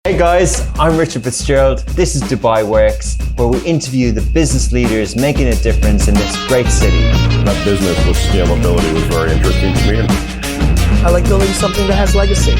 Hey guys, I'm Richard Fitzgerald. This is Dubai Works, where we interview the business leaders making a difference in this great city. That business with scalability was very interesting to me. I like building something that has legacy.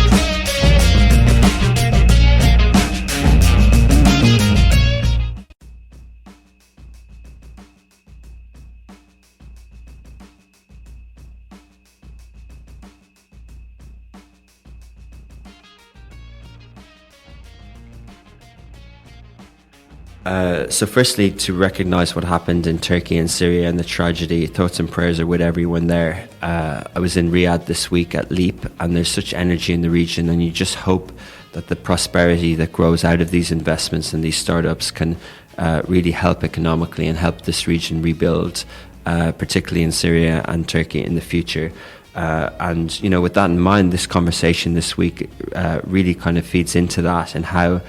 So firstly, to recognise what happened in Turkey and Syria and the tragedy, thoughts and prayers are with everyone there. I was in Riyadh this week at LEAP, and there's such energy in the region, and you just hope that the prosperity that grows out of these investments and these startups can really help economically and help this region rebuild, particularly in Syria and Turkey in the future. And, you know, with that in mind, this conversation this week really kind of feeds into that and how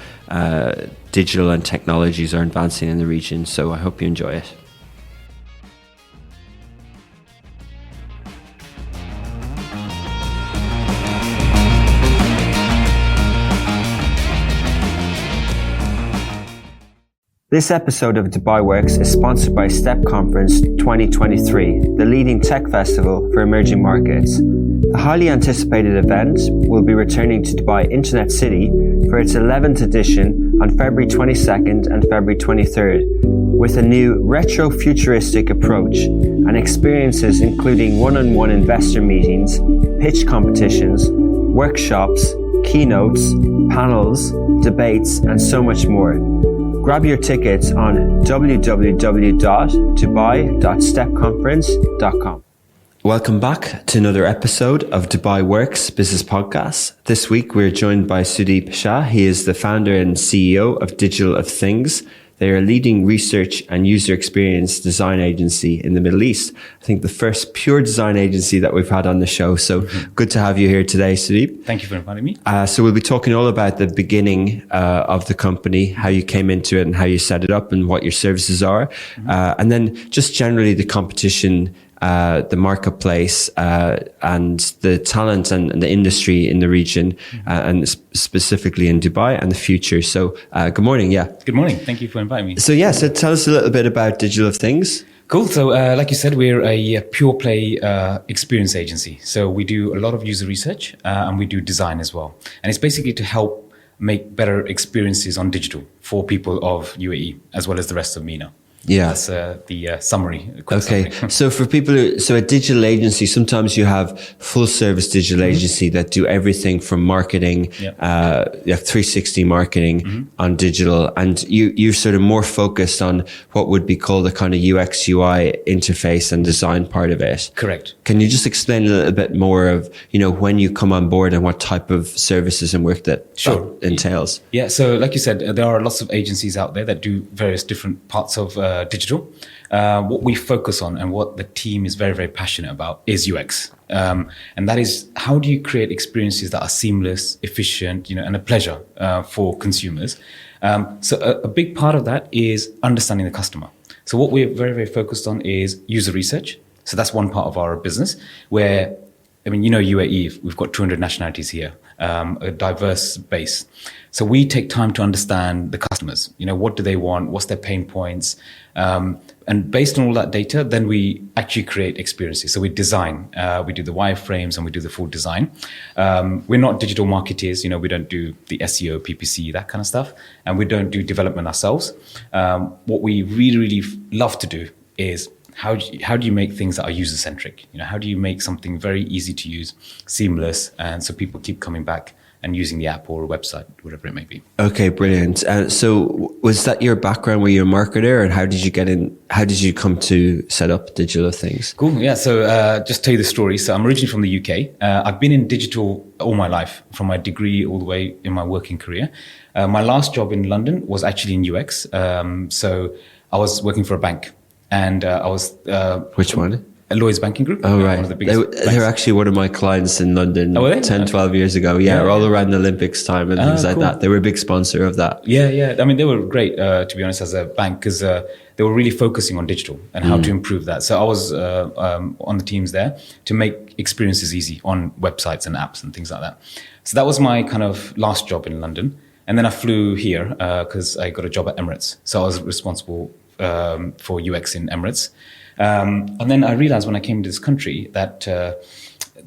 digital and technologies are advancing in the region. So I hope you enjoy it. This episode of Dubai Works is sponsored by STEP Conference 2023, the leading tech festival for emerging markets. The highly anticipated event will be returning to Dubai Internet City for its 11th edition on February 22nd and February 23rd, with a new retro-futuristic approach and experiences including one-on-one investor meetings, pitch competitions, workshops, keynotes, panels, debates, and so much more. Grab your tickets on www.dubai.stepconference.com. Welcome back to another episode of Dubai Works Business Podcast. This week we're joined by Sudipt Shah. He is the founder and CEO of Digital of Things. They are a leading research and user experience design agency in the Middle East. I think the first pure design agency that we've had on the show. So good to have you here today, Sudipt. Thank you for inviting me. So we'll be talking all about the beginning of the company, how you came into it and how you set it up and what your services are. And then just generally the competition, the marketplace, and the talent and the industry in the region, and specifically in Dubai and the future. So good morning. Yeah. Good morning. Thank you for inviting me. So so tell us a little bit about Digital of Things. Cool. So like you said, we're a pure play experience agency. So we do a lot of user research and we do design as well. And it's basically to help make better experiences on digital for people of UAE as well as the rest of MENA. Yeah. That's the summary. Okay. Summary. So for people, so a digital agency, sometimes you have full service digital agency that do everything from marketing, you have 360 marketing on digital, and you're sort of more focused on what would be called a kind of UX UI interface and design part of it. Correct. Can you just explain a little bit more of, you know, when you come on board and what type of services and work that entails? Yeah. So like you said, there are lots of agencies out there that do various different parts of digital. What we focus on and what the team is very, very passionate about is UX. And that is, how do you create experiences that are seamless, efficient, you know, and a pleasure for consumers? So a big part of that is understanding the customer. So what we're very, very focused on is user research. So that's one part of our business where, I mean, you know, UAE, we've got 200 nationalities here, a diverse base. So we take time to understand the customers. You know, what do they want? What's their pain points? And based on all that data, then we actually create experiences. So we design, we do the wireframes and we do the full design. We're not digital marketeers. You know, we don't do the SEO, PPC, that kind of stuff. And we don't do development ourselves. What we really, really love to do is how do you make things that are user-centric? You know, how do you make something very easy to use, seamless, and so people keep coming back and using the app or a website, whatever it may be. Okay, brilliant. So was that your background? Were you a marketer, and how did you get in? How did you come to set up Digital of Things? Cool. Yeah. So just tell you the story. So I'm originally from the UK. I've been in digital all my life, from my degree all the way in my working career. My last job in London was actually in UX. So I was working for a bank, and I was which one? Lloyds Banking Group. Oh, right. One of the biggest They're actually one of my clients in London 12 years ago. Yeah, all around the Olympics time and things like that. They were a big sponsor of that. Yeah. I mean, they were great, to be honest, as a bank, because they were really focusing on digital and how to improve that. So I was on the teams there to make experiences easy on websites and apps and things like that. So that was my kind of last job in London. And then I flew here because I got a job at Emirates. So I was responsible for UX in Emirates. And then I realized when I came to this country that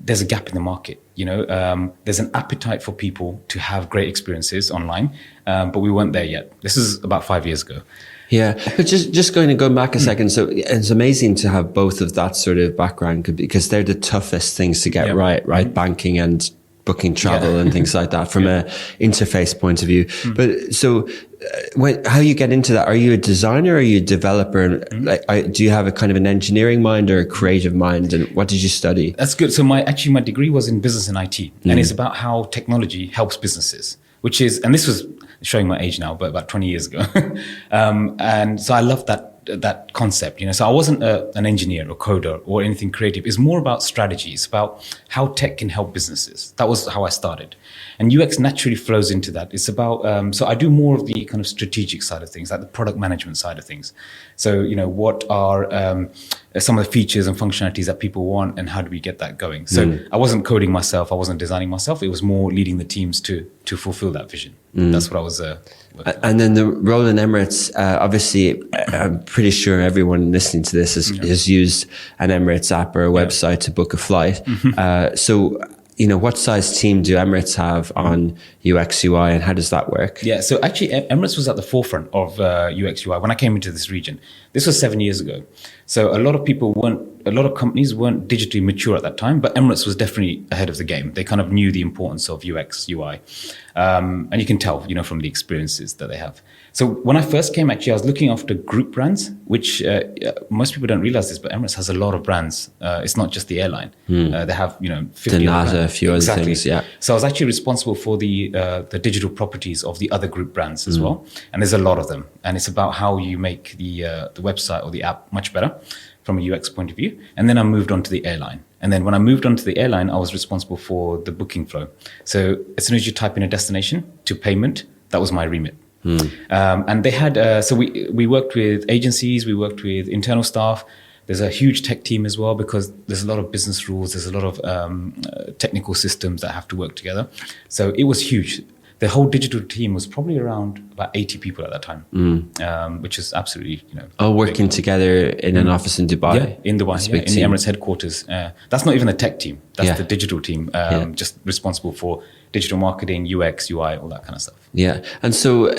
there's a gap in the market. There's an appetite for people to have great experiences online, but we weren't there yet. This is about 5 years ago. Yeah, but just going to go back a second. So it's amazing to have both of that sort of background because they're the toughest things to get right? Banking and booking travel and things like that from a interface point of view. But so how you get into that? Are you a designer? Or are you a developer? Do you have a kind of an engineering mind or a creative mind? And what did you study? That's good. So my degree was in business and IT, and it's about how technology helps businesses, and this was showing my age now, but about 20 years ago. And so I love that concept, So I wasn't an engineer or coder or anything creative. It's more about strategy. It's about how tech can help businesses. That was how I started. And UX naturally flows into that. It's about, so I do more of the kind of strategic side of things, like the product management side of things. So, what are some of the features and functionalities that people want and how do we get that going? So I wasn't coding myself. I wasn't designing myself. It was more leading the teams to fulfill that vision. That's what I was and then the role in Emirates, obviously, I'm pretty sure everyone listening to this has used an Emirates app or a website to book a flight. So, what size team do Emirates have on UX UI and how does that work? Yeah, so actually Emirates was at the forefront of UX UI when I came into this region. This was 7 years ago. So a lot of companies weren't digitally mature at that time, but Emirates was definitely ahead of the game. They kind of knew the importance of UX UI. And you can tell, from the experiences that they have. So when I first came, actually, I was looking after group brands, which most people don't realize this, but Emirates has a lot of brands. It's not just the airline. They have, 50 a few other things, yeah. So I was actually responsible for the digital properties of the other group brands as well. And there's a lot of them. And it's about how you make the website or the app much better from a UX point of view. And then I moved on to the airline. And then when I moved on to the airline, I was responsible for the booking flow. So as soon as you type in a destination to payment, that was my remit. And they had, so we worked with agencies, we worked with internal staff. There's a huge tech team as well because there's a lot of business rules. There's a lot of technical systems that have to work together. So it was huge. The whole digital team was probably around about 80 people at that time, which is absolutely, all working together in an office in Dubai. Yeah, in Dubai, in the Emirates headquarters. That's not even the tech team. That's the digital team, just responsible for digital marketing, UX, UI, all that kind of stuff. Yeah, and so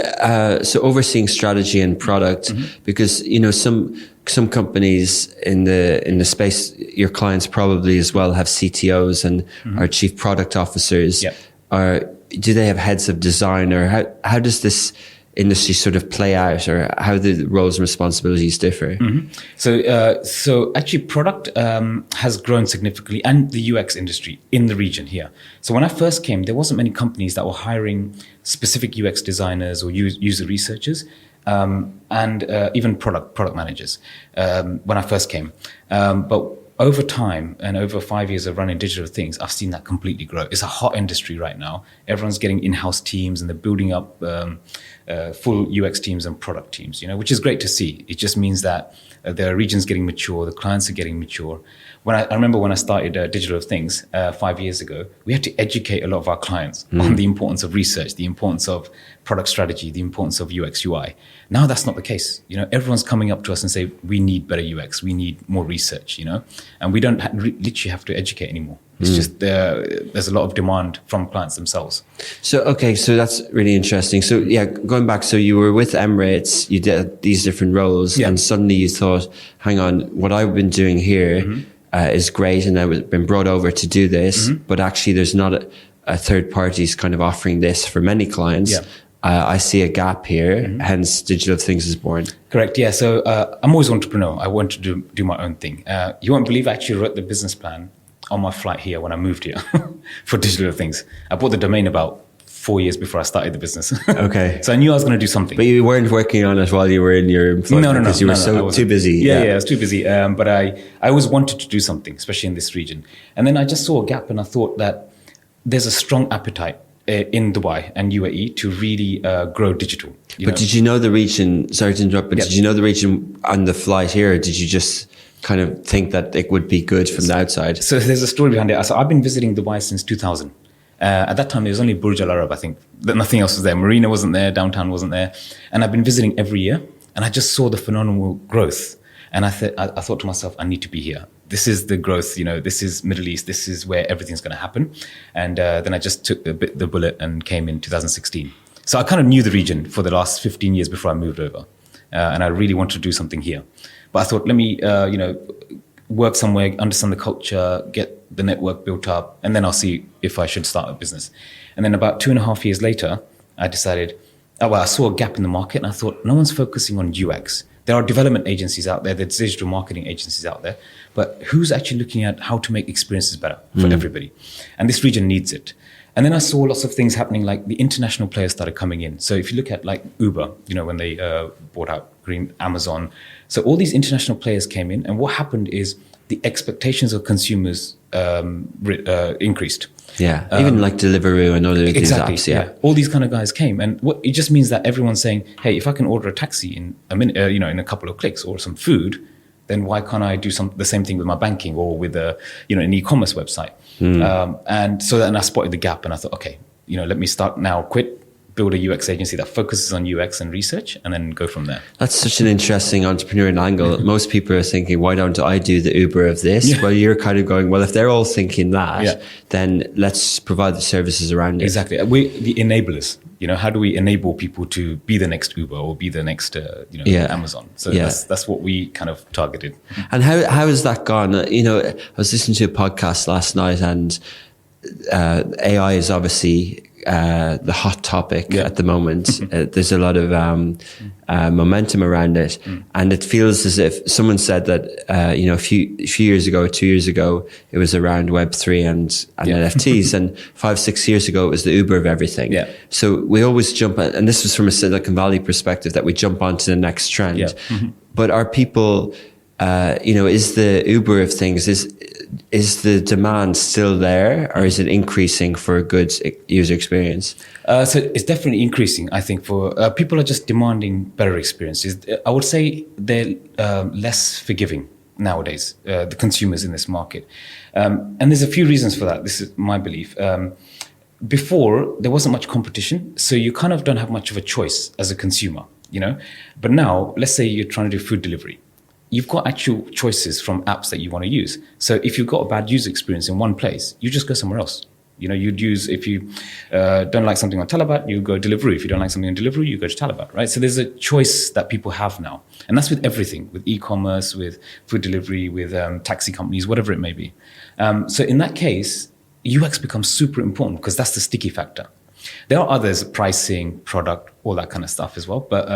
overseeing strategy and product, because some companies in the space, your clients probably as well have CTOs and are chief product officers. Yeah. Do they have heads of design, or how does this industry sort of play out, or how the roles and responsibilities differ? So actually product has grown significantly, and the UX industry in the region here. So when I first came, there wasn't many companies that were hiring specific UX designers or user researchers, and even product managers when I first came. But over time and over 5 years of running digital things, I've seen that completely grow. It's a hot industry right now. Everyone's getting in-house teams and they're building up full UX teams and product teams, which is great to see. It just means that the region's getting mature, the clients are getting mature. I remember when I started Digital of Things 5 years ago, we had to educate a lot of our clients on the importance of research, the importance of product strategy, the importance of UX UI. Now that's not the case. Everyone's coming up to us and say, we need better UX, we need more research, and we don't literally have to educate anymore. It's just there's a lot of demand from clients themselves. So that's really interesting. So going back, so you were with Emirates, you did these different roles, and suddenly you thought, hang on, what I've been doing here is great, and I've been brought over to do this, but actually there's not a third party's kind of offering this for many clients. Yeah. I see a gap here, hence Digital of Things is born. Correct, yeah. So I'm always an entrepreneur. I want to do my own thing. You won't believe I actually wrote the business plan on my flight here when I moved here for Digital of Things. I bought the domain about 4 years before I started the business. Okay. So I knew I was going to do something. But you weren't working on it while you were in your employment? No. Because you were too busy. Yeah, I was too busy. But I always wanted to do something, especially in this region. And then I just saw a gap and I thought that there's a strong appetite in Dubai and UAE to really grow digital. But did you know the region, sorry to interrupt, but did you know the region on the flight here? Or did you just kind of think that it would be good from the outside? So there's a story behind it. So I've been visiting Dubai since 2000. At that time, there was only Burj Al Arab, I think. Nothing else was there. Marina wasn't there. Downtown wasn't there. And I've been visiting every year. And I just saw the phenomenal growth. And I thought to myself, I need to be here. This is the growth, this is Middle East. This is where everything's going to happen. And then I just took the bullet and came in 2016. So I kind of knew the region for the last 15 years before I moved over. And I really wanted to do something here. But I thought, let me, work somewhere, understand the culture, get the network built up, and then I'll see if I should start a business. And then about 2.5 years later, I decided, I saw a gap in the market, and I thought, no one's focusing on UX. There are development agencies out there, there's digital marketing agencies out there, but who's actually looking at how to make experiences better for everybody? And this region needs it. And then I saw lots of things happening, like the international players started coming in. So if you look at like Uber, when they bought out Amazon. So all these international players came in, and what happened is the expectations of consumers increased. Yeah, even like Deliveroo and other these apps. Yeah, all these kind of guys came, and it just means that everyone's saying, "Hey, if I can order a taxi in a minute, in a couple of clicks, or some food, then why can't I do the same thing with my banking or with an e-commerce website?" And so then I spotted the gap, and I thought, okay, let me start now. Build a UX agency that focuses on UX and research, and then go from there. That's such an interesting entrepreneurial angle. Most people are thinking, why don't I do the Uber of this? Yeah. Well, you're kind of going, well, if they're all thinking that, then let's provide the services around it. Exactly. We're the enablers. How do we enable people to be the next Uber or be the next Amazon? So that's what we kind of targeted. And how has that gone? I was listening to a podcast last night, and AI is obviously the hot topic at the moment. There's a lot of momentum around it, and it feels as if someone said that a few years ago, 2 years ago, it was around Web3 and NFTs, and 5-6 years ago it was the Uber of everything. Yeah. So we always jump, and this was from a Silicon Valley perspective, that we jump onto the next trend. Yeah. But are people, is the Uber of things, is the demand still there, or is it increasing for a good user experience? So it's definitely increasing. I think for people are just demanding better experiences. I would say they're less forgiving nowadays, the consumers in this market. And there's a few reasons for that. This is my belief. Before, there wasn't much competition, so you kind of don't have much of a choice as a consumer, But now, let's say you're trying to do food delivery. You've got actual choices from apps that you want to use. So if you've got a bad user experience in one place, you just go somewhere else. If you don't like something on Talabat, you go Deliveroo. If you don't like something on Deliveroo, you go to Talabat, right? So there's a choice that people have now. And that's with everything, with e-commerce, with food delivery, with taxi companies, whatever it may be. So in that case, UX becomes super important because that's the sticky factor. There are others, pricing, product, all that kind of stuff as well. But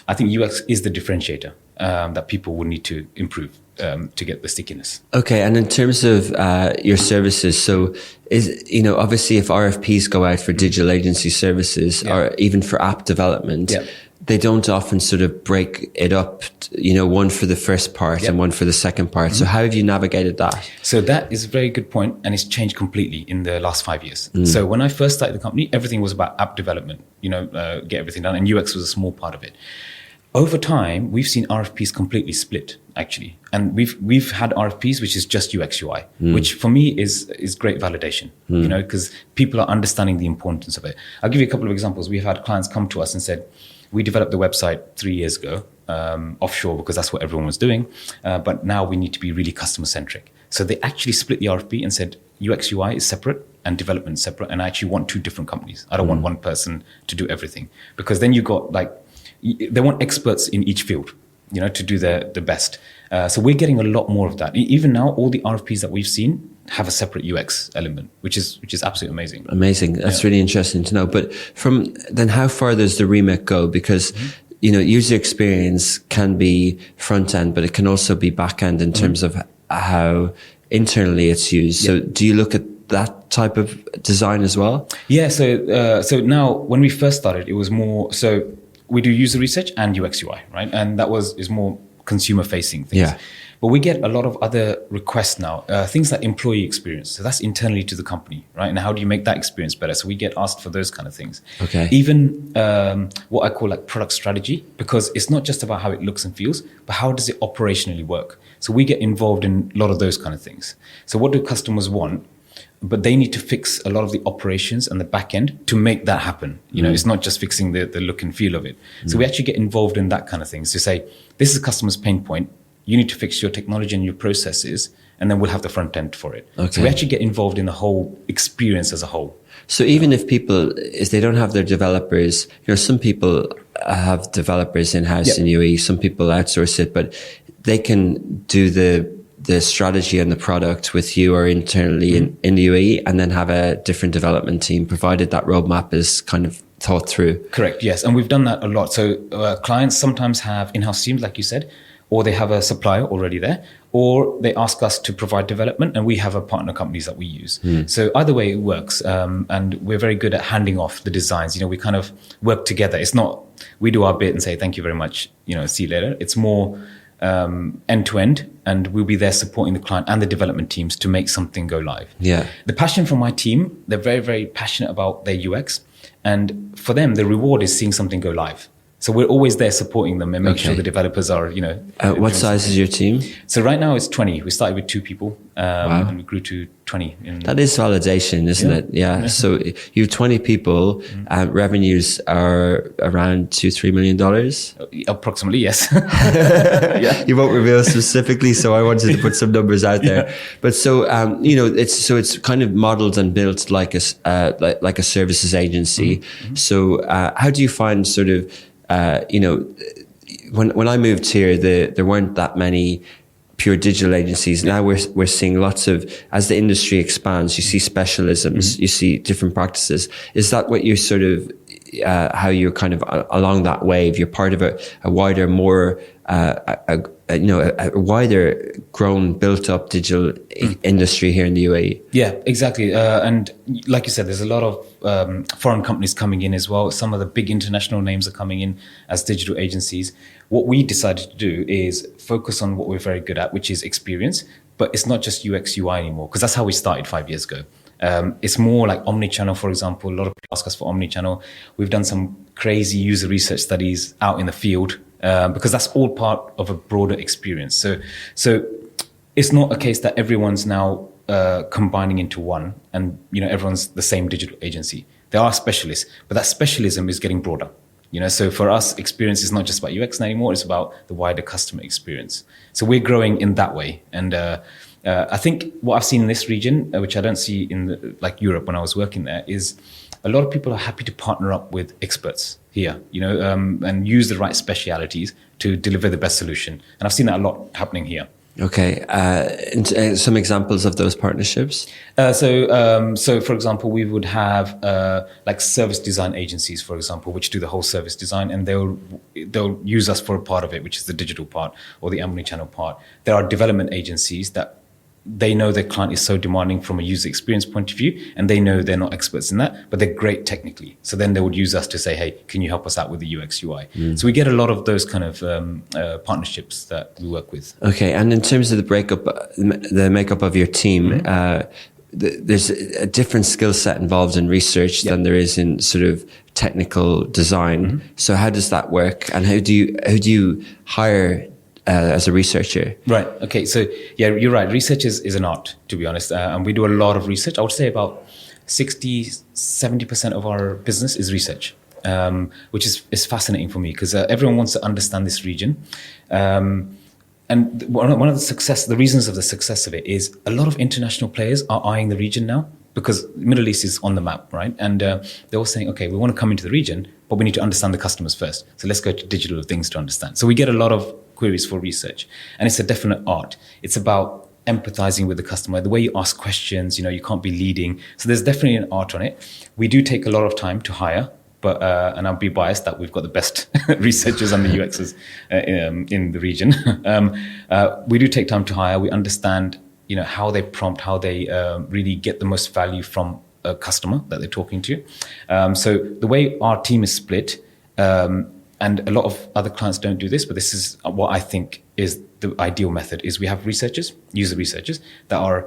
I think UX is the differentiator that people will need to improve to get the stickiness. Okay, and in terms of your services, so obviously if RFPs go out for digital agency services or even for app development, they don't often sort of break it up, one for the first part and one for the second part. So how have you navigated that? So that is a very good point, and it's changed completely in the last 5 years. So when I first started the company, everything was about app development, get everything done, and UX was a small part of it. Over time, we've seen RFPs completely split, actually. And we've had RFPs, which is just UX UI, which for me is great validation, because people are understanding the importance of it. I'll give you a couple of examples. We've had clients come to us and said, we developed the website 3 years ago, offshore, because that's what everyone was doing. But now we need to be really customer-centric. So they actually split the RFP and said, UX UI is separate and development is separate. And I actually want 2 different companies. I don't want one person to do everything. Because then you got they want experts in each field, to do the best. So we're getting a lot more of that. Even now, all the RFPs that we've seen have a separate UX element, which is absolutely amazing. Amazing. That's really interesting to know. But then how far does the remit go? Because, user experience can be front end, but it can also be back end in terms of how internally it's used. So do you look at that type of design as well? Yeah. So now when we first started, it was more, so we do user research and UX UI, right? And that is more consumer facing things. Yeah. But we get a lot of other requests now, things like employee experience. So that's internally to the company, right? And how do you make that experience better? So we get asked for those kind of things. Okay. Even what I call product strategy, because it's not just about how it looks and feels, but how does it operationally work? So we get involved in a lot of those kind of things. So what do customers want? but they need to fix a lot of the operations and the back end to make that happen. It's not just fixing the look and feel of it. So we actually get involved in that kind of things to say, this is a customer's pain point. You need to fix your technology and your processes, and then we'll have the front end for it. Okay. So we actually get involved in the whole experience as a whole. So even if they don't have their developers, some people have developers in-house in UAE, some people outsource it, but they can do the strategy and the product with you or internally in the UAE, and then have a different development team, provided that roadmap is kind of thought through. Correct, yes. And we've done that a lot. So clients sometimes have in-house teams, like you said, or they have a supplier already there, or they ask us to provide development, and we have a partner companies that we use. So either way it works. And we're very good at handing off the designs. We kind of work together. It's not, we do our bit and say, thank you very much, see you later. It's more end to end, and we'll be there supporting the client and the development teams to make something go live. Yeah. The passion from my team, they're very, very passionate about their UX. And for them, the reward is seeing something go live. So we're always there supporting them and making sure the developers are, what size is your team? So right now it's 20. We started with 2 people, Wow. and we grew to 20. That is validation, isn't it? Yeah. So you have 20 people, revenues are around $2-3 million. Approximately, yes. You won't reveal specifically, so I wanted to put some numbers out there. But so it's kind of modeled and built like a services agency. So how do you find sort of when I moved here, there weren't that many pure digital agencies. Now we're seeing lots of, as the industry expands, you see specialisms, you see different practices. Is that what you sort of, how you're kind of along that wave? You're part of a wider, more, a wider grown, built up digital industry here in the UAE. Yeah, exactly. And like you said, there's a lot of foreign companies coming in as well. Some of the big international names are coming in as digital agencies. What we decided to do is focus on what we're very good at, which is experience. But it's not just UX, UI anymore, because that's how we started 5 years ago. It's more like omnichannel, for example. A lot of people ask us for omnichannel. We've done some crazy user research studies out in the field, because that's all part of a broader experience. So it's not a case that everyone's now combining into one, and everyone's the same digital agency. There are specialists, but that specialism is getting broader. So for us, experience is not just about UX anymore; it's about the wider customer experience. So we're growing in that way, and I think what I've seen in this region, which I don't see in like Europe when I was working there, is a lot of people are happy to partner up with experts here, and use the right specialities to deliver the best solution. And I've seen that a lot happening here. Okay. And some examples of those partnerships? So for example, we would have like service design agencies, for example, which do the whole service design, and they'll use us for a part of it, which is the digital part or the omnichannel part. There are development agencies that they know their client is so demanding from a user experience point of view, and they know they're not experts in that, but they're great technically. So then they would use us to say, hey, can you help us out with the UX UI? So we get a lot of those kind of partnerships that we work with. Okay. And in terms of the makeup of your team, there's a different skill set involved in research than there is in sort of technical design. So how does that work? And how do you hire as a researcher? Right. Okay. So yeah, you're right. Research is an art, to be honest. And we do a lot of research. I would say about 60-70% of our business is research, which is fascinating for me, because everyone wants to understand this region. And one of the reasons of the success of it is a lot of international players are eyeing the region now, because the Middle East is on the map, right? And they're all saying, okay, we want to come into the region, but we need to understand the customers first. So let's go to digital things to understand. So we get a lot of queries for research, and it's a definite art. It's about empathizing with the customer, the way you ask questions, you can't be leading. So there's definitely an art on it. We do take a lot of time to hire, but and I'll be biased that we've got the best researchers and the UXers in the region. We do take time to hire. We understand, how they prompt, how they really get the most value from a customer that they're talking to. So the way our team is split, and a lot of other clients don't do this, but this is what I think is the ideal method, is we have researchers, user researchers, that are,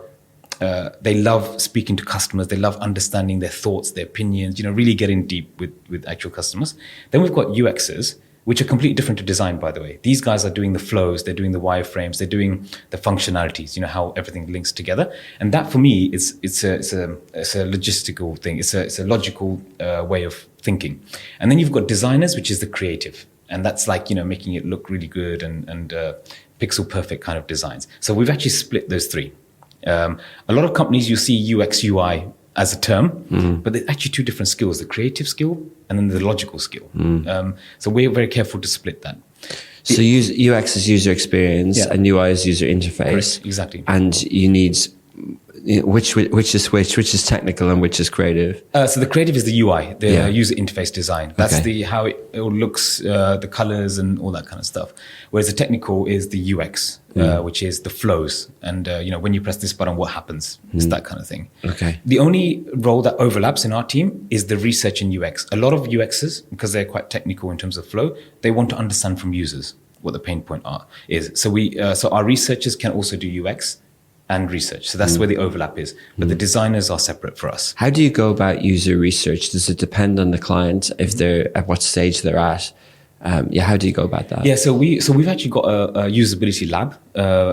they love speaking to customers, they love understanding their thoughts, their opinions, really getting deep with actual customers. Then we've got UXers which are completely different to design, by the way. These guys are doing the flows, they're doing the wireframes, they're doing the functionalities, how everything links together. And that for me, it's a logistical thing. It's a logical way of thinking. And then you've got designers, which is the creative. And that's like, making it look really good and pixel perfect kind of designs. So we've actually split those three. A lot of companies, you see UX, UI as a term, but they're actually two different skills, the creative skill and then the logical skill. So we're very careful to split that. So UX is user experience and UI is user interface. Correct, exactly. And you need, which is technical and which is creative? So the creative is the UI, the user interface design. That's how it looks, the colors and all that kind of stuff. Whereas the technical is the UX, which is the flows. And, when you press this button, what happens? It's that kind of thing. Okay. The only role that overlaps in our team is the research in UX. A lot of UXers, because they're quite technical in terms of flow, they want to understand from users what the pain point is. So our researchers can also do UX and research. So that's where the overlap is. But the designers are separate for us. How do you go about user research? Does it depend on the client if they're at what stage they're at? How do you go about that? Yeah, so we've actually got a usability lab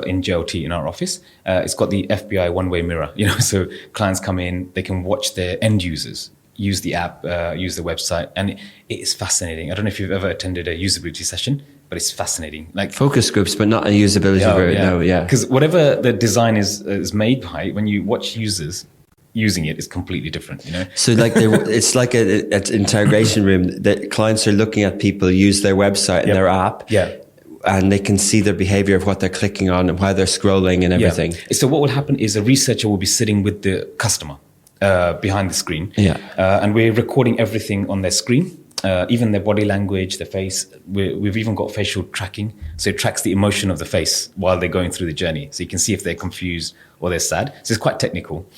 in JLT in our office. It's got the FBI one-way mirror. So clients come in, they can watch their end users use the app, use the website, and it is fascinating. I don't know if you've ever attended a usability session, but it's fascinating. Like focus groups, but not a usability. Because whatever the design is made by, when you watch users using it, is completely different. So like it's like an integration room that clients are looking at people use their website and their app. Yeah. And they can see their behavior of what they're clicking on and why they're scrolling and everything. Yeah. So what will happen is a researcher will be sitting with the customer behind the screen. And we're recording everything on their screen. Even their body language, their face. We've even got facial tracking. So it tracks the emotion of the face while they're going through the journey. So you can see if they're confused or they're sad. So it's quite technical.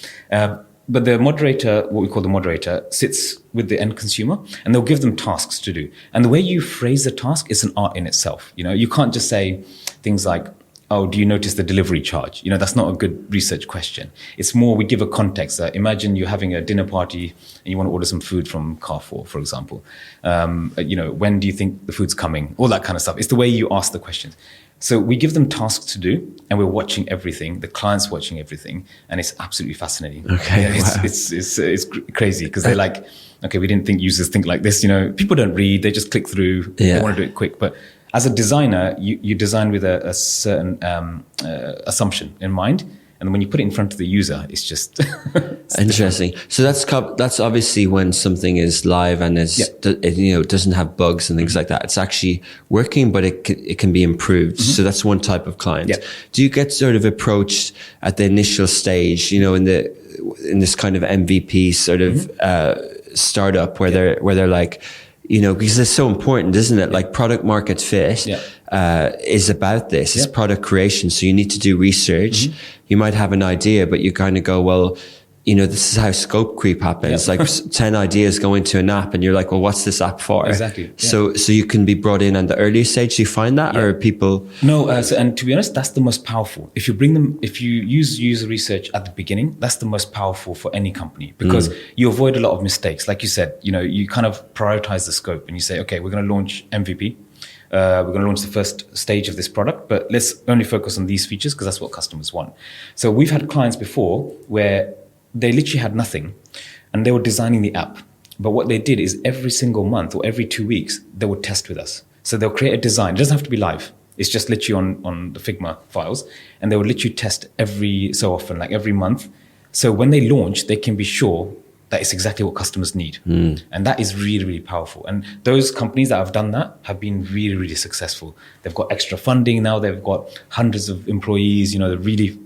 But the moderator, what we call the moderator, sits with the end consumer and they'll give them tasks to do. And the way you phrase the task is an art in itself. You can't just say things like, oh, do you notice the delivery charge? That's not a good research question. It's more, we give a context. Imagine you're having a dinner party and you want to order some food from Carrefour, for example. When do you think the food's coming? All that kind of stuff. It's the way you ask the questions. So we give them tasks to do and we're watching everything. The client's watching everything and it's absolutely fascinating. Okay. It's crazy because they're like, okay, we didn't think users think like this. People don't read, they just click through. They want to do it quick. But as a designer, you design with a certain assumption in mind. And when you put it in front of the user, it's just interesting. So that's obviously when something is live and it doesn't have bugs and things like that. It's actually working, but it can be improved. So that's one type of client. Do you get sort of approached at the initial stage, in this kind of MVP sort of startup where they're like, because it's so important, isn't it? Like product market fit is about this. It's product creation. So you need to do research. You might have an idea, but you kind of go, well, this is how scope creep happens. Like 10 ideas go into an app and you're like, well, what's this app for? Exactly. Yeah. So you can be brought in on the early stage. Do you find that or people? No. And to be honest, that's the most powerful. If you use user research at the beginning, that's the most powerful for any company because you avoid a lot of mistakes. Like you said, you kind of prioritize the scope and you say, okay, we're going to launch MVP. We're going to launch the first stage of this product, but let's only focus on these features because that's what customers want. So we've had clients before where they literally had nothing and they were designing the app. But what they did is every single month or every 2 weeks, they would test with us. So they'll create a design. It doesn't have to be live. It's just literally on the Figma files. And they will literally test every so often, like every month. So when they launch, they can be sure that it's exactly what customers need. And that is really, really powerful. And those companies that have done that have been really, really successful. They've got extra funding now. They've got hundreds of employees. They're really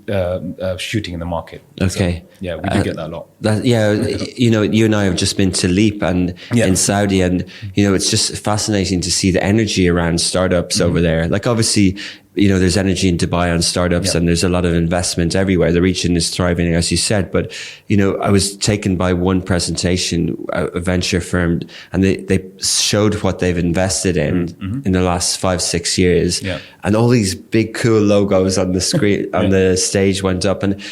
shooting in the market. Okay. So, we do get that a lot. You and I have just been to Leap and in Saudi, and it's just fascinating to see the energy around startups over there. Like obviously, there's energy in Dubai on startups and there's a lot of investment everywhere. The region is thriving, as you said. But, I was taken by one presentation, a venture firm, and they showed what they've invested in the last 5-6 years. Yeah. And all these big, cool logos on the screen, on the stage went up. And,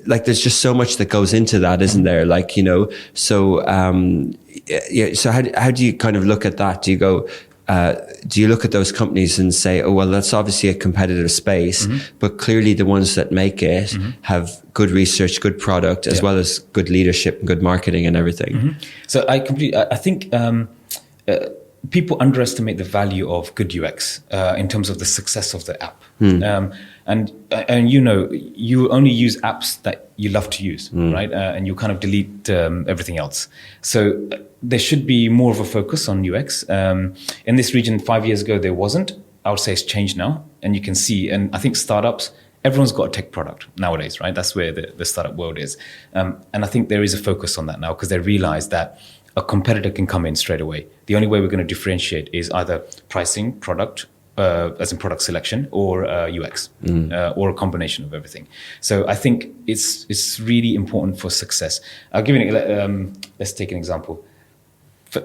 like there's just so much that goes into that, isn't there? Like, so how do you kind of look at that? Do you go, do you look at those companies and say, oh, well, that's obviously a competitive space, but clearly the ones that make it have good research, good product, as well as good leadership and good marketing and everything? So I think people underestimate the value of good UX in terms of the success of the app. And you only use apps that you love to use, right? And you kind of delete everything else. So there should be more of a focus on UX. In this region 5 years ago, there wasn't. I would say it's changed now. And you can see, and I think startups, everyone's got a tech product nowadays, right? That's where the startup world is. And I think there is a focus on that now because they realize that a competitor can come in straight away. The only way we're going to differentiate is either pricing, product, as in product selection, or UX, or a combination of everything. So I think it's really important for success. I'll give you let's take an example.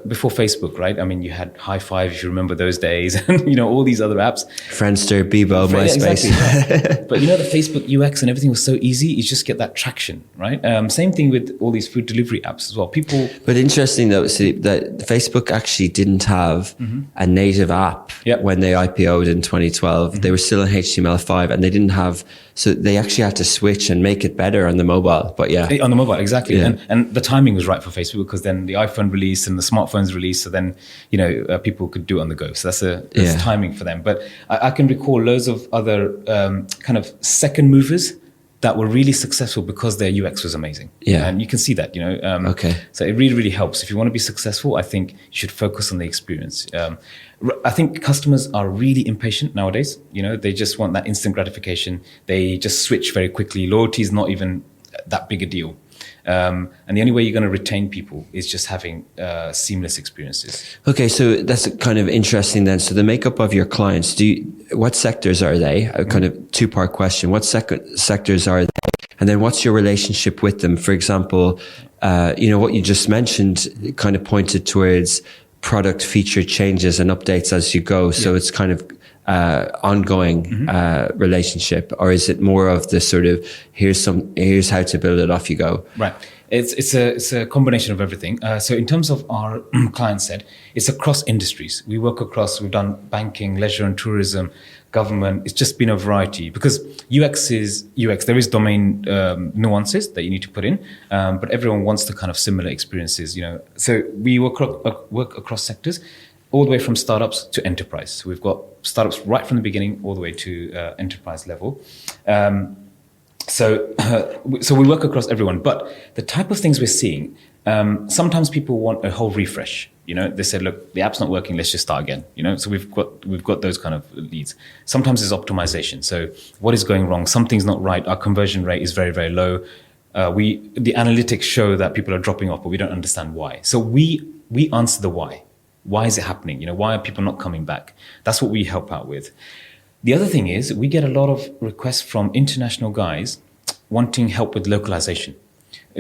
Before Facebook, right? I mean, you had High Five, if you remember those days, and all these other apps. Friendster, Bebo, MySpace. Exactly. But the Facebook UX and everything was so easy. You just get that traction, right? Same thing with all these food delivery apps as well. But interesting though, see that Facebook actually didn't have a native app when they IPO'd in 2012. They were still in HTML5, and they didn't have. So they actually had to switch and make it better on the mobile. But on the mobile, exactly. Yeah. And the timing was right for Facebook because then the iPhone released and the smartphones released. So then, people could do it on the go. So that's timing for them. But I can recall loads of other kind of second movers that were really successful because their UX was amazing. Yeah. And you can see that, Okay. So it really, really helps. If you want to be successful, I think you should focus on the experience. I think customers are really impatient nowadays. They just want that instant gratification. They just switch very quickly. Loyalty is not even that big a deal. And the only way you're going to retain people is just having seamless experiences. Okay, so that's kind of interesting then. So the makeup of your clients, what sectors are they? A kind of two-part question. What sectors are they? And then what's your relationship with them? For example, what you just mentioned kind of pointed towards product feature changes and updates as you go. So it's kind of ongoing relationship, or is it more of the sort of here's how to build it, off you go? Right. It's a combination of everything. So in terms of our client set, it's across industries. We've done banking, leisure and tourism, government. It's just been a variety because UX is UX. There is domain nuances that you need to put in, but everyone wants the kind of similar experiences, So we work across sectors, all the way from startups to enterprise. So we've got startups right from the beginning all the way to enterprise level. So we work across everyone. But the type of things we're seeing, sometimes people want a whole refresh. They said, look, the app's not working, let's just start again. So we've got those kind of leads. Sometimes it's optimization. So what is going wrong? Something's not right. Our conversion rate is very, very low. The analytics show that people are dropping off, but we don't understand why. So we answer the why. Why is it happening? Why are people not coming back? That's what we help out with. The other thing is we get a lot of requests from international guys wanting help with localization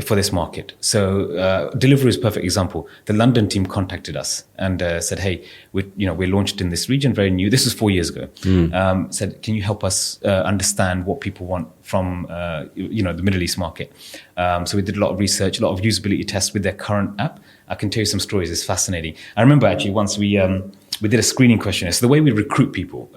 for this market. So Deliveroo is a perfect example. The London team contacted us and said, hey, we're launched in this region, very new. This was 4 years ago. Said, can you help us understand what people want from the Middle East market? So we did a lot of research, a lot of usability tests with their current app. I can tell you some stories. It's fascinating. I remember actually once we did a screening questionnaire. So the way we recruit people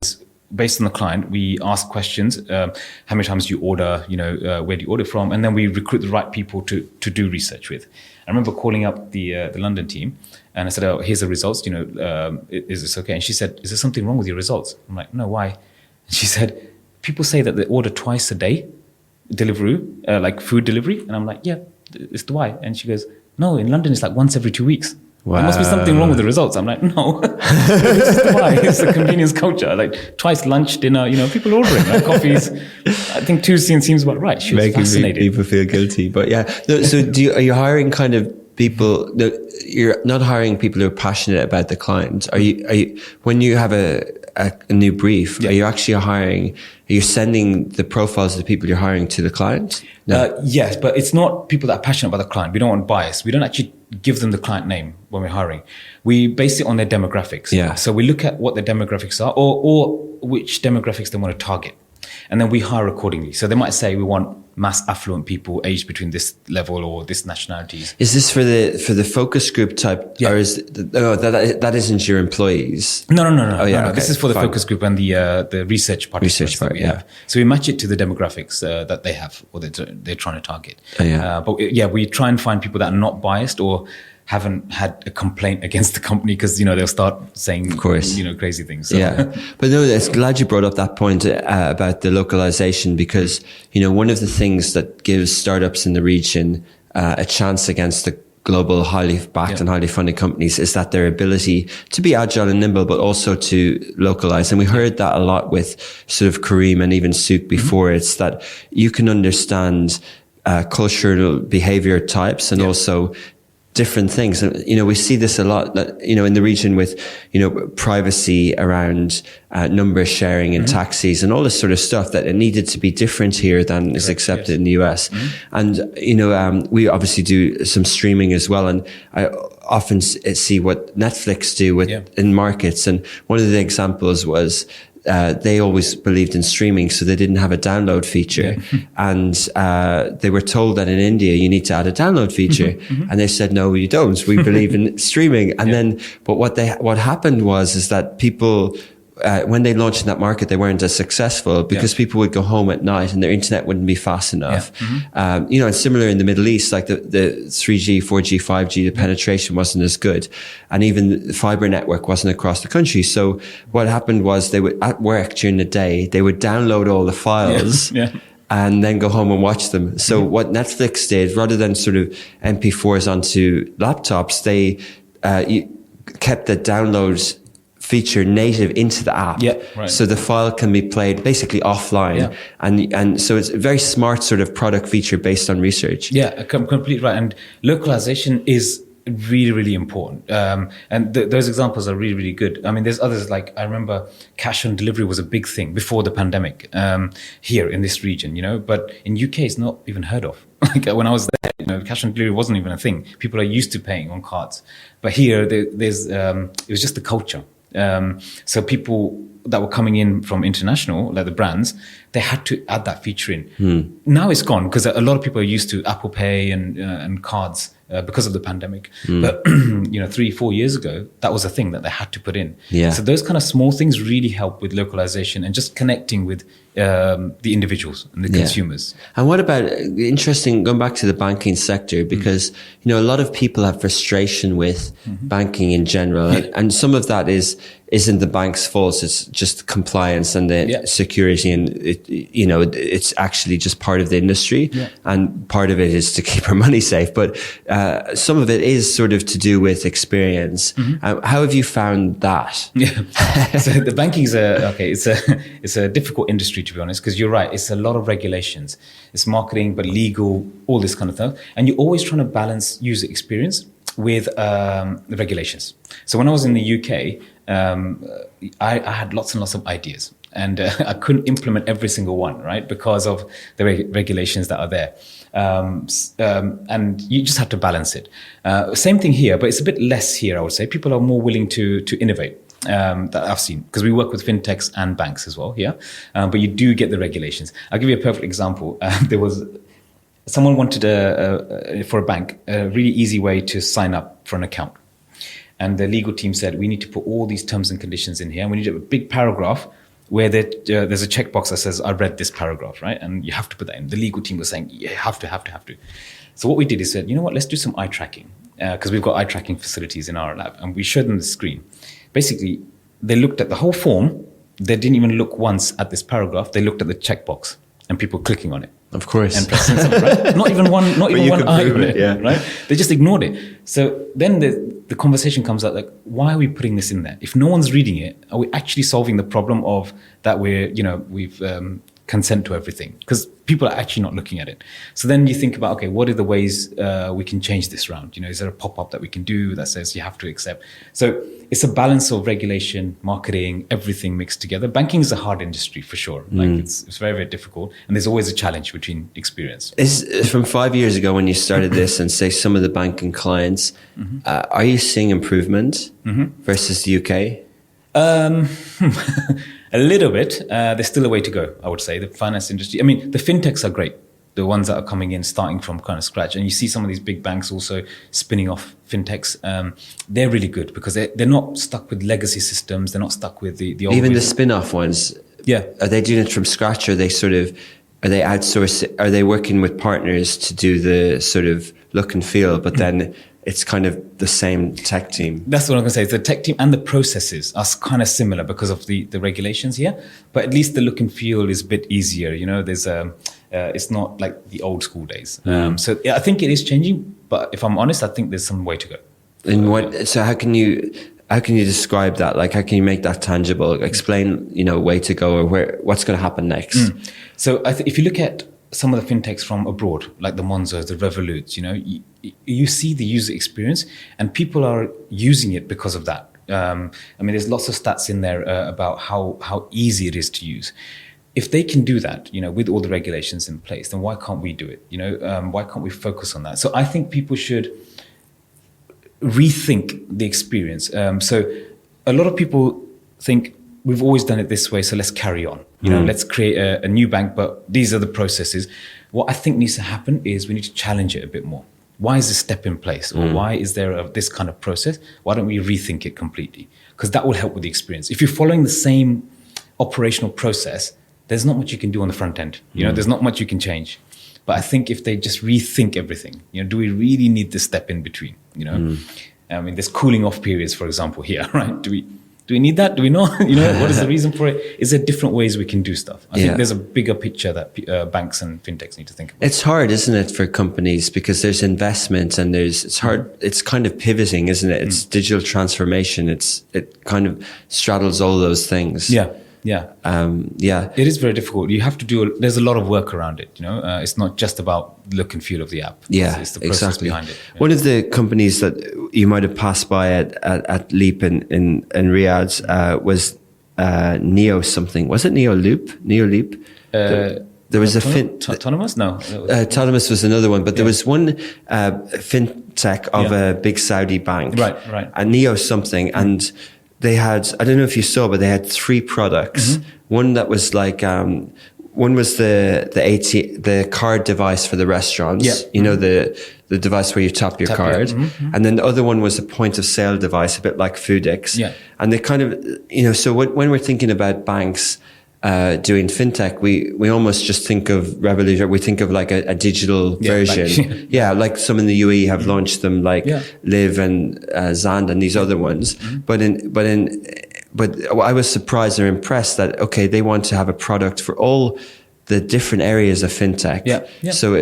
is based on the client. We ask questions. How many times do you order? Where do you order from? And then we recruit the right people to do research with. I remember calling up the London team and I said, oh, here's the results. Is this okay? And she said, is there something wrong with your results? I'm like, no, why? And she said, people say that they order twice a day, Deliveroo, like food delivery. And I'm like, yeah, it's the why. And she goes, no, in London it's like once every 2 weeks. Wow. There must be something wrong with the results. I'm like, no, this is why. It's a convenience culture. Like twice lunch, dinner, people ordering like coffees. I think 2 seems about right. She was fascinated. Making people feel guilty. But yeah, so are you hiring kind of people? You're not hiring people who are passionate about the client. Are you when you have a new brief? Yeah. Are you actually hiring? Are you sending the profiles of the people you're hiring to the client? No. Yes, but it's not people that are passionate about the client. We don't want bias. We don't actually give them the client name when we're hiring. We base it on their demographics. Yeah. So we look at what their demographics are or which demographics they want to target. And then we hire accordingly. So they might say we want mass affluent people aged between this level or this nationalities. Is this for the focus group type, or is that isn't your employees? No. Oh yeah, no. okay, This is for the fine. focus group and the research participants part, that we yeah. have. So we match it to the demographics that they have or they're trying to target. Oh, yeah. But we try and find people that are not biased or haven't had a complaint against the company, because they'll start saying, of course, crazy things. So. Yeah, but no, it's glad you brought up that point about the localization, because one of the things that gives startups in the region a chance against the global highly backed and highly funded companies is that their ability to be agile and nimble, but also to localize. And we heard that a lot with sort of Kareem and even Souk before. It's that you can understand cultural behavior types and also different things. And, we see this a lot, in the region with, privacy around number sharing and taxis and all this sort of stuff, that it needed to be different here than is accepted in the US. And, we obviously do some streaming as well. And I often see what Netflix do in markets. And one of the examples was, they always believed in streaming, so they didn't have a download feature. And they were told that in India, you need to add a download feature. And they said, no, you don't. We believe in streaming. And then, but what happened was that people, when they launched in that market, they weren't as successful because people would go home at night and their internet wouldn't be fast enough. And similar in the Middle East, like the 3G, 4G, 5G, the penetration wasn't as good. And even the fiber network wasn't across the country. So what happened was they would, at work during the day, they would download all the files. And then go home and watch them. So what Netflix did, rather than sort of MP4s onto laptops, they kept the downloads feature native into the app. So the file can be played basically offline. And so it's a very smart sort of product feature based on research. Completely right. And localization is really, really important. And those examples are really, really good. I mean, there's others, like I remember cash on delivery was a big thing before the pandemic here in this region, but in UK it's not even heard of. Like when I was there, cash on delivery wasn't even a thing. People are used to paying on cards. But here there's it was just the culture. So people that were coming in from international, like the brands, they had to add that feature in. Now it's gone because a lot of people are used to Apple Pay and cards because of the pandemic. But 3-4 years ago, that was a thing that they had to put in. So those kind of small things really help with localization and just connecting with the individuals and the consumers. And what about, interesting, going back to the banking sector, because a lot of people have frustration with banking in general, and some of that isn't the bank's fault. It's just compliance and the security, and it's actually just part of the industry, and part of it is to keep our money safe. But some of it is sort of to do with experience. How have you found that? So the banking is it's a difficult industry, to be honest, because you're right. It's a lot of regulations. It's marketing, but legal, all this kind of stuff, and you're always trying to balance user experience with the regulations. So when I was in the UK, I had lots and lots of ideas, and I couldn't implement every single one, right, because of the regulations that are there. And you just have to balance it. Same thing here, but it's a bit less here, I would say. People are more willing to innovate. That I've seen, because we work with fintechs and banks as well here, but you do get the regulations. I'll give you a perfect example. There was someone wanted for a bank a really easy way to sign up for an account, and the legal team said we need to put all these terms and conditions in here, and we need a big paragraph where there's a checkbox that says I read this paragraph, right, and you have to put that in. The legal team was saying have to. So what we did is said, you know what, let's do some eye tracking, because we've got eye tracking facilities in our lab, and we showed them the screen. Basically, they looked at the whole form. They didn't even look once at this paragraph. They looked at the checkbox and people clicking on it. Of course. And pressing something, right? Not even one eye on it, right? They just ignored it. So then the conversation comes out like, why are we putting this in there? If no one's reading it, are we actually solving the problem of that we've consent to everything? Because people are actually not looking at it. So then you think about, okay, what are the ways we can change this round? Is there a pop-up that we can do that says you have to accept? So it's a balance of regulation, marketing, everything mixed together. Banking is a hard industry for sure. Like it's very, very difficult. And there's always a challenge between experience. Is from 5 years ago when you started this and say some of the banking clients, are you seeing improvement versus the UK? A little bit. There's still a way to go, I would say. The finance industry, I mean, the fintechs are great. The ones that are coming in, starting from kind of scratch. And you see some of these big banks also spinning off fintechs. They're really good because they're not stuck with legacy systems. They're not stuck with the old Even the ways. spin-off ones. Yeah. Are they doing it from scratch? Or are they outsourcing? Are they working with partners to do the sort of look and feel, but then it's kind of the same tech team? That's what I'm going to say. The tech team and the processes are kind of similar because of the regulations here. But at least the look and feel is a bit easier. You know, there's it's not like the old school days. So yeah, I think it is changing. But if I'm honest, I think there's some way to go. And so how can you describe that? Like, how can you make that tangible? Explain, way to go, or what's going to happen next? So if you look at some of the fintechs from abroad, like the Monzos, the Revoluts, you see the user experience and people are using it because of that. I mean, there's lots of stats in there about how easy it is to use. If they can do that, with all the regulations in place, then why can't we do it? Why can't we focus on that? So I think people should rethink the experience. So a lot of people think we've always done it this way, so let's carry on. Let's create a new bank, but these are the processes. What I think needs to happen is we need to challenge it a bit more. Why is this step in place? Or why is there this kind of process? Why don't we rethink it completely? Because that will help with the experience. If you're following the same operational process, there's not much you can do on the front end. There's not much you can change. But I think if they just rethink everything, do we really need this step in between? I mean, there's cooling off periods, for example, here, right? Do we need that? Do we not? What is the reason for it? Is there different ways we can do stuff? I think there's a bigger picture that banks and fintechs need to think about. It's hard, isn't it, for companies, because there's investment and it's hard. It's kind of pivoting, isn't it? It's digital transformation. It kind of straddles all those things. Yeah. It is very difficult. You have to there's a lot of work around it. It's not just about look and feel of the app. It's the process behind it. One of the companies that you might have passed by at Leap in Riyadh was Neo something. Was it Neoleap? There was Autonomous? No. Autonomous was another one, but there was one fintech of a big Saudi bank. Right. And Neo something. And they had, I don't know if you saw, but they had 3 products. One that was like, one was the card device for the restaurants. The device where you tap your card. And then the other one was a point of sale device, a bit like Foodix. And they kind of, so when we're thinking about banks doing fintech, we almost just think of Revolut, or we think of like a digital version. Like some in the UAE have launched them, like Live and Zand and these other ones. But I was surprised or impressed that, okay, they want to have a product for all the different areas of fintech. So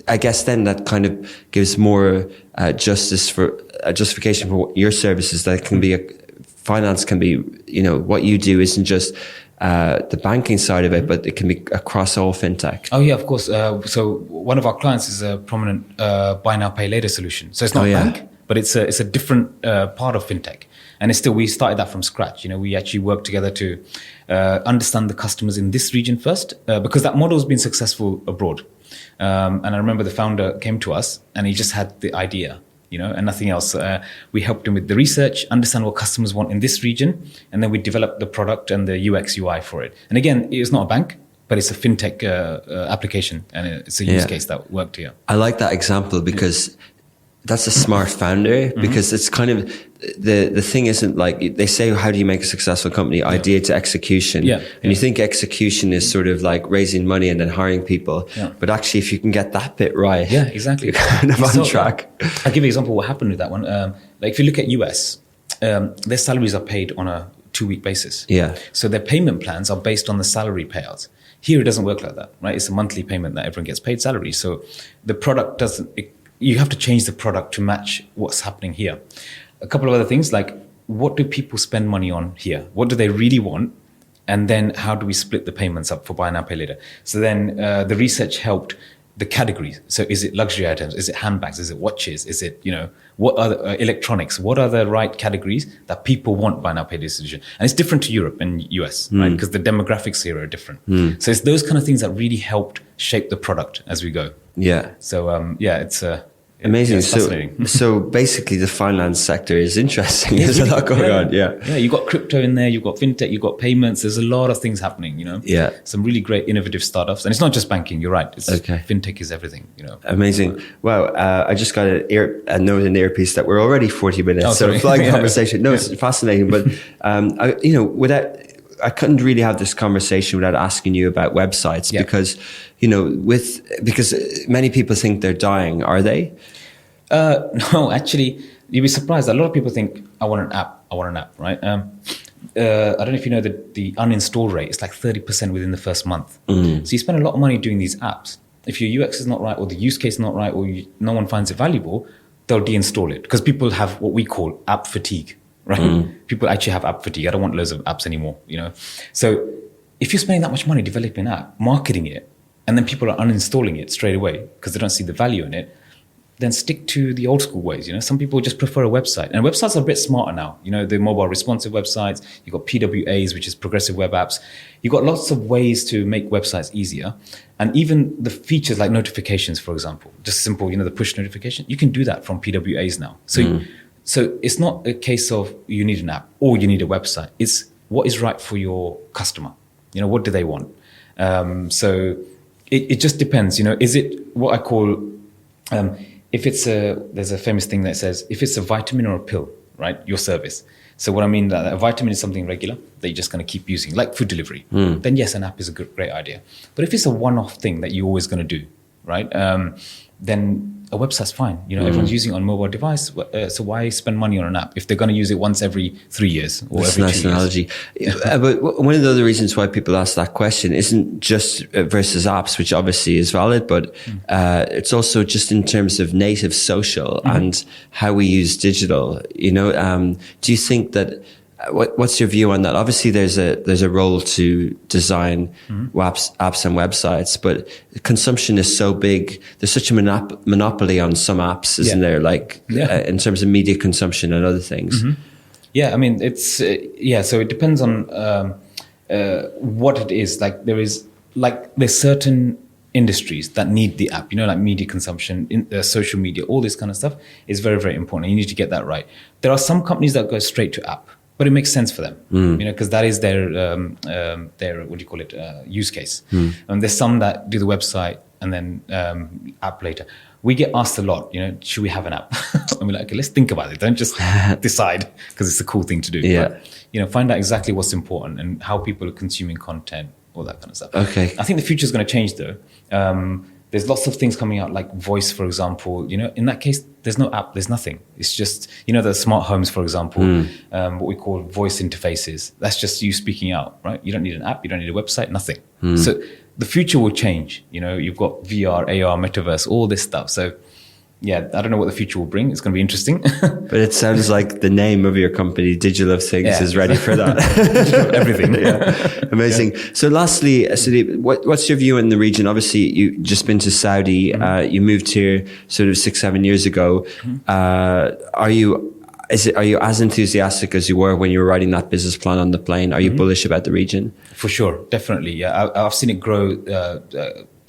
I guess then that kind of gives more justification for your services. That can be finance can be, what you do isn't just the banking side of it, but it can be across all fintech. Oh yeah, of course. So one of our clients is a prominent buy now, pay later solution. So it's not a bank, but it's a different part of fintech. And we started that from scratch. We actually worked together to understand the customers in this region first, because that model has been successful abroad. And I remember the founder came to us and he just had the idea, and nothing else. We helped him with the research, understand what customers want in this region, and then we developed the product and the UX UI for it. And again, it's not a bank, but it's a fintech application, and it's a use case that worked here. I like that example because that's a smart founder, because it's kind of the thing isn't like they say, how do you make a successful company? Idea to execution. And you think execution is sort of like raising money and then hiring people. But actually, if you can get that bit right, exactly, you're kind of on track. I'll give you an example of what happened with that one. Like if you look at US, their salaries are paid on a 2-week basis. So their payment plans are based on the salary payouts. Here, it doesn't work like that, right? It's a monthly payment that everyone gets paid salary. So the product you have to change the product to match what's happening here. A couple of other things, like what do people spend money on here? What do they really want? And then how do we split the payments up for buy now, pay later? So then the research helped the categories. So is it luxury items? Is it handbags? Is it watches? Is it, what other electronics? What are the right categories that people want buy now, pay later solution? And it's different to Europe and US, right? Because the demographics here are different. So it's those kind of things that really helped shape the product as we go. Yeah. So, Amazing. It's fascinating. So basically the finance sector is interesting. There's a lot going on. Yeah. Yeah. You've got crypto in there. You've got fintech. You've got payments. There's a lot of things happening, Yeah. Some really great innovative startups. And it's not just banking. You're right. It's Okay. fintech is everything, Amazing. Wow. I just got a note in the earpiece that we're already 40 minutes. Oh, so sorry. flying Yeah. conversation. No, it's fascinating. But, I couldn't really have this conversation without asking you about websites because many people think they're dying. Are they? No, actually, you'd be surprised. A lot of people think, I want an app, right? I don't know if you know that the uninstall rate is like 30% within the first month. So you spend a lot of money doing these apps. If your UX is not right or the use case is not right or no one finds it valuable, they'll deinstall it because people have what we call app fatigue, right? People actually have app fatigue. I don't want loads of apps anymore, So if you're spending that much money developing an app, marketing it, and then people are uninstalling it straight away because they don't see the value in it, then stick to the old school ways. Some people just prefer a website, and websites are a bit smarter now. The mobile responsive websites, you've got PWAs, which is progressive web apps. You've got lots of ways to make websites easier. And even the features like notifications, for example, just simple, the push notification, you can do that from PWAs now. So it's not a case of you need an app or you need a website. It's what is right for your customer. What do they want? So it just depends, is it what I call, there's a famous thing that says, if it's a vitamin or a pill, right, your service. So what I mean, that a vitamin is something regular that you're just going to keep using, like food delivery. Then yes, an app is a great idea. But if it's a one-off thing that you're always going to do, right, then a website's fine. Everyone's using it on a mobile device. So why spend money on an app if they're going to use it once every 3 years or That's every a nice 2 years? analogy. But one of the other reasons why people ask that question isn't just versus apps, which obviously is valid, but it's also just in terms of native social and how we use digital. Do you think that? What's your view on that? Obviously, there's a role to design apps and websites, but consumption is so big. There's such a monopoly on some apps, isn't there? Like in terms of media consumption and other things. Yeah, I mean, it's so it depends on what it is. Like there's certain industries that need the app. Like media consumption, social media, all this kind of stuff is very, very important. You need to get that right. There are some companies that go straight to app, but it makes sense for them, because that is their what do you call it, use case. And there's some that do the website and then app later. We get asked a lot, should we have an app? And we're like, okay, let's think about it. Don't just decide because it's a cool thing to do. Yeah. But, find out exactly what's important and how people are consuming content, all that kind of stuff. Okay. I think the future is going to change though. There's lots of things coming out like voice, for example. In that case, there's no app, there's nothing. It's just, the smart homes, for example, what we call voice interfaces. That's just you speaking out, right? You don't need an app, you don't need a website, nothing. So the future will change. You've got VR, AR, metaverse, all this stuff. So yeah, I don't know what the future will bring. It's going to be interesting. But it sounds like the name of your company, Digital of Things, is ready for that. Everything. Amazing. Yeah. So lastly, Sudeep, what's your view in the region? Obviously, you've just been to Saudi. You moved here sort of 6-7 years ago. Are you as enthusiastic as you were when you were writing that business plan on the plane? Are you bullish about the region? For sure. Definitely. Yeah. I've seen it grow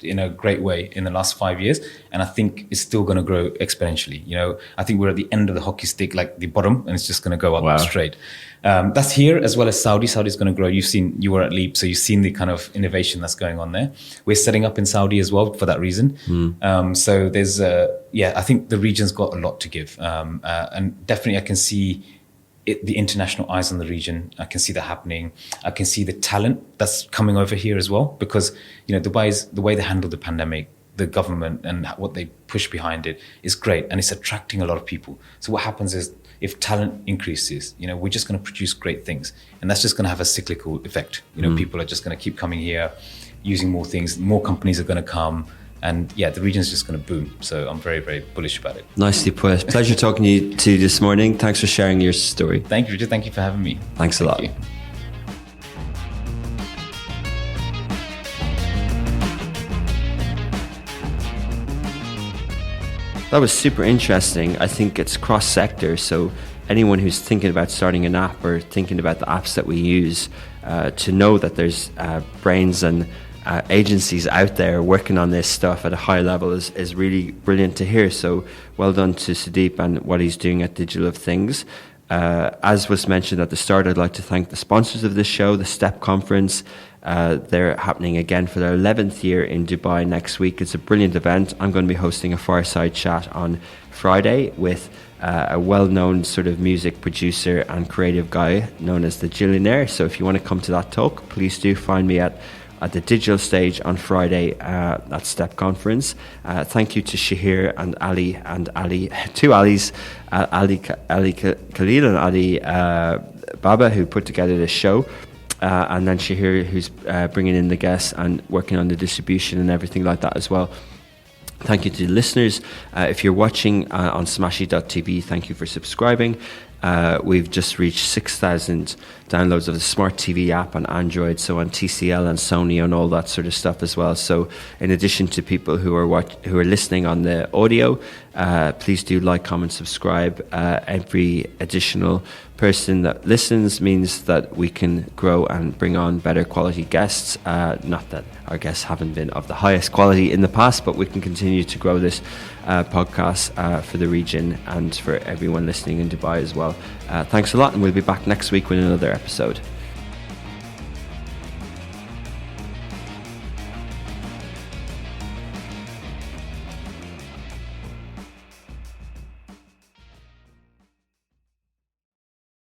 in a great way in the last 5 years, and I think it's still going to grow exponentially. I think we're at the end of the hockey stick, like the bottom, and it's just going to go up straight. That's here as well as Saudi. Saudi's going to grow. You were at Leap, so you've seen the kind of innovation that's going on there. We're setting up in Saudi as well for that reason. So there's I think the region's got a lot to give, and definitely I can see the international eyes on the region. I can see that happening. I can see the talent that's coming over here as well, because Dubai's, the way they handled the pandemic, the government and what they push behind it is great, and it's attracting a lot of people. So what happens is, if talent increases, we're just going to produce great things, and that's just going to have a cyclical effect. People are just going to keep coming here, using more things. More companies are going to come. And the region's just going to boom. So I'm very, very bullish about it. Nicely put. Pleasure talking to you this morning. Thanks for sharing your story. Thank you, Richard. Thank you for having me. Thanks a lot. Thank you. That was super interesting. I think it's cross-sector. So anyone who's thinking about starting an app or thinking about the apps that we use, to know that there's brains and agencies out there working on this stuff at a high level is really brilliant to hear. So well done to Sudeep and what he's doing at Digital of Things. As was mentioned at the start, I'd like to thank the sponsors of this show, the STEP Conference. They're happening again for their 11th year in Dubai next week. It's a brilliant event. I'm going to be hosting a fireside chat on Friday with a well-known sort of music producer and creative guy known as the Gillionaire. So if you want to come to that talk, please do find me at the digital stage on Friday at STEP Conference. Thank you to Shahir and Ali, two Alis, Ali Khalil and Ali Baba, who put together this show. And then Shahir, who's bringing in the guests and working on the distribution and everything like that as well. Thank you to the listeners. If you're watching on Smashy.tv, thank you for subscribing. We've just reached 6,000 downloads of the Smart TV app on Android, so on TCL and Sony and all that sort of stuff as well. So in addition to people who are listening on the audio, please do like, comment, subscribe. Every additional person that listens means that we can grow and bring on better quality guests. Not that our guests haven't been of the highest quality in the past, but we can continue to grow this podcast for the region and for everyone listening in Dubai as well. Thanks a lot, and we'll be back next week with another episode.